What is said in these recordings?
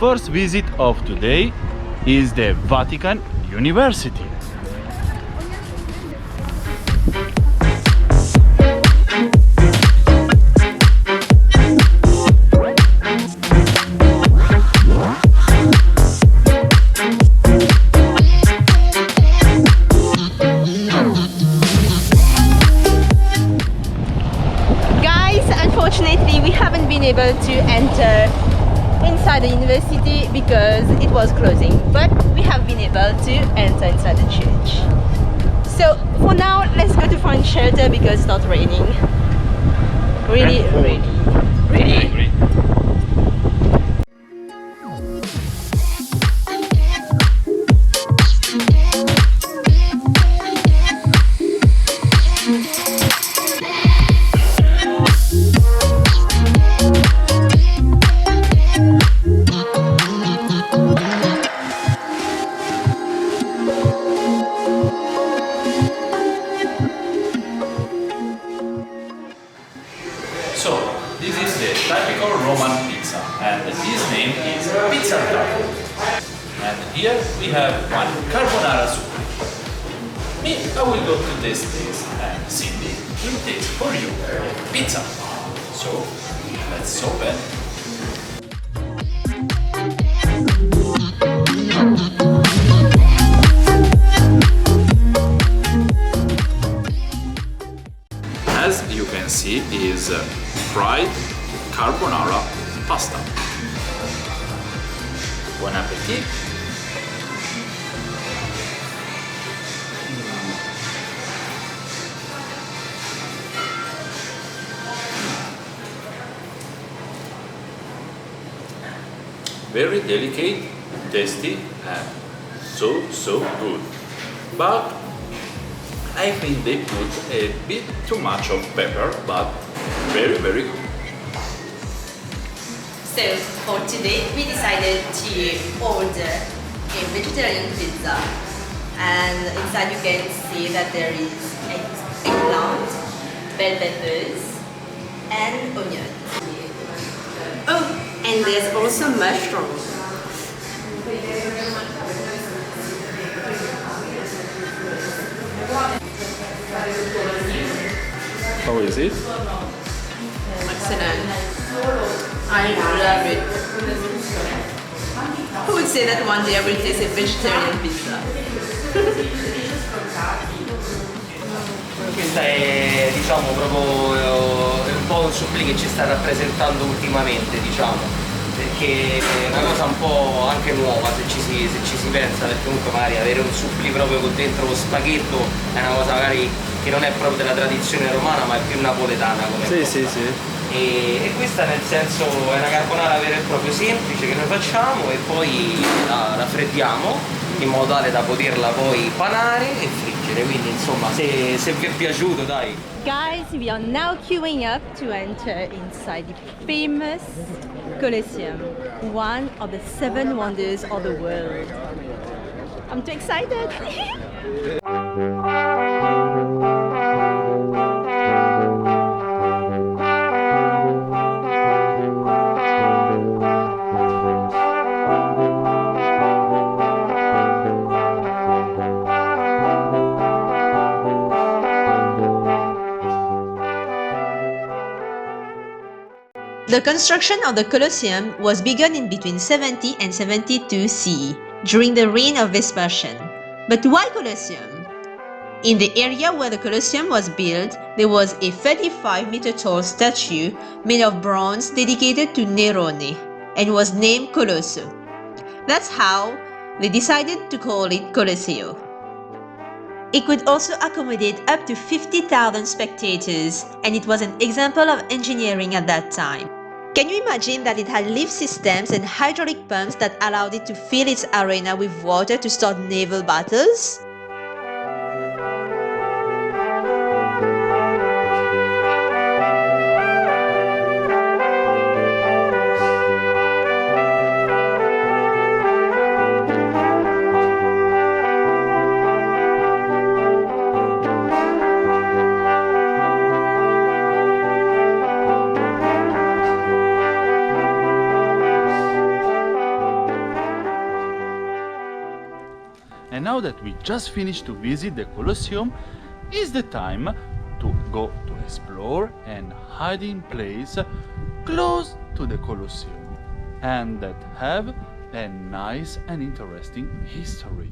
first visit of today is the Vatican University. Unfortunately, we haven't been able to enter inside the university because it was closing, but we have been able to enter inside the church. So for now, let's go to find shelter because it's not raining. Really. So, this is the typical Roman pizza, and his name is pizza taco. And here we have one carbonara soup. Me, I will go to taste this, and Cindy will taste for you pizza. So, let's open. As you can see, is fried carbonara pasta. Buon appetit! Very delicate, tasty, and so good. But I think they put a bit too much of pepper, but very good. So for today, we decided to order a vegetarian pizza, and inside you can see that there is eggplant, bell peppers, and onion. Oh, and there's also mushrooms. How is it? Excellent. I love it. Who would say that one day I will taste a vegetarian pizza? Questa è, diciamo, proprio un po' un supplì che ci sta rappresentando ultimamente, diciamo, perché è una cosa un po' anche nuova se ci si pensa, perché comunque magari avere un supplì proprio con dentro lo spaghetto è una cosa magari che non è proprio della tradizione romana, ma è più napoletana come cosa. Sì. E questa nel senso è una carbonara vera e propria semplice che noi facciamo e poi la raffreddiamo in modo tale da poterla poi panare e friggere, quindi insomma se vi è piaciuto dai. Guys, we are now queuing up to enter inside the famous Colosseum, one of the 7 wonders of the world. I'm too excited! The construction of the Colosseum was begun in between 70 and 72 CE, during the reign of Vespasian. But why Colosseum? In the area where the Colosseum was built, there was a 35-meter tall statue made of bronze dedicated to Nerone and was named Colosso. That's how they decided to call it Colosseo. It could also accommodate up to 50,000 spectators, and it was an example of engineering at that time. Can you imagine that it had lift systems and hydraulic pumps that allowed it to fill its arena with water to start naval battles? that we just finished to visit the Colosseum, is the time to go to explore and hiding place close to the Colosseum and that have a nice and interesting history.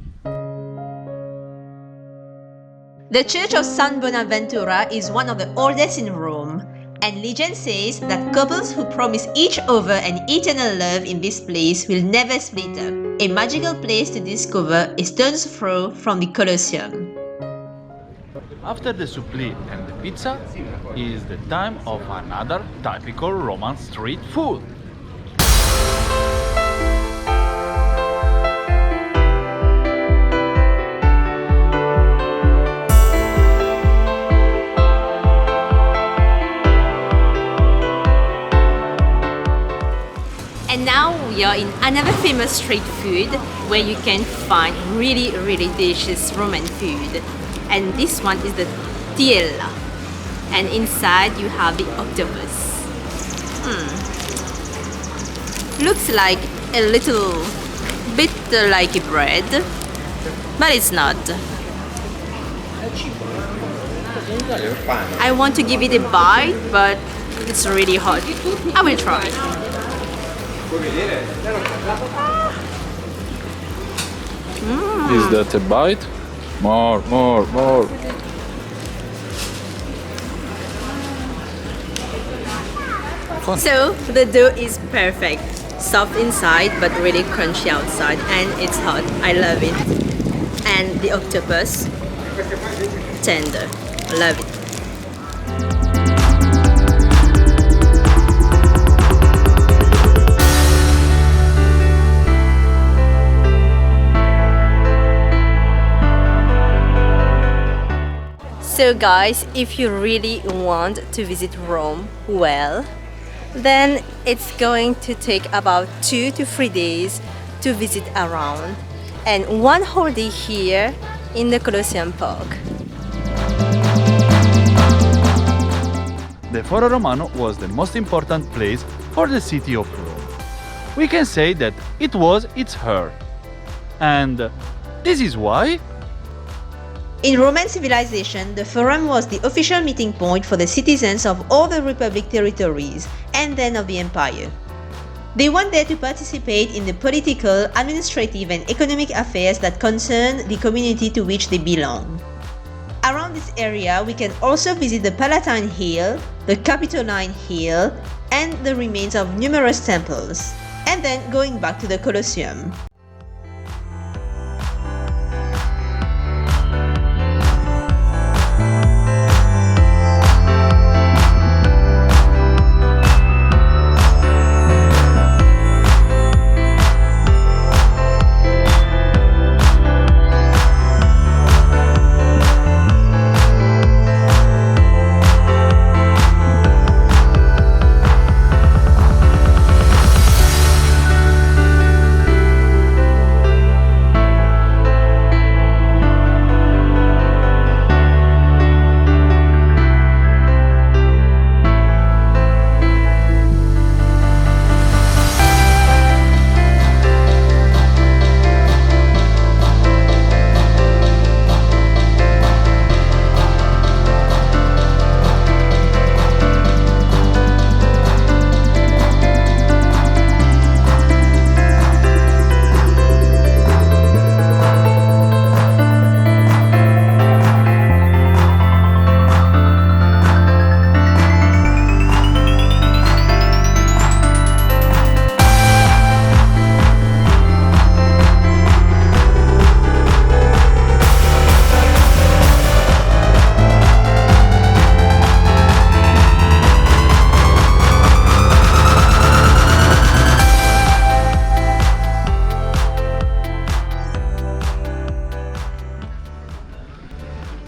The Church of San Bonaventura is one of the oldest in Rome, and legend says that couples who promise each other an eternal love in this place will never split up. A magical place to discover a stone's throw from the Colosseum. After the suppli and the pizza is the time of another typical Roman street food. And now we are in another famous street food where you can find really delicious Roman food. And this one is the tiella. And inside you have the octopus. Looks like a little bit like a bread, but it's not. I want to give it a bite, but it's really hot. I will try. Is that a bite? More. So the dough is perfect. Soft inside but really crunchy outside, and it's hot. I love it. And the octopus, tender. Love it. So guys, if you really want to visit Rome well, then it's going to take about 2 to 3 days to visit around, and 1 whole day here in the Colosseum Park. The Foro Romano was the most important place for the city of Rome. We can say that it was its heart. And this is why In Roman civilization, the Forum was the official meeting point for the citizens of all the Republic territories and then of the Empire. They went there to participate in the political, administrative and economic affairs that concern the community to which they belong. Around this area, we can also visit the Palatine Hill, the Capitoline Hill, and the remains of numerous temples, and then going back to the Colosseum.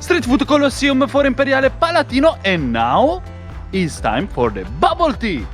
Street Food Colosseum for Imperiale Palatino, and now it's time for the bubble tea!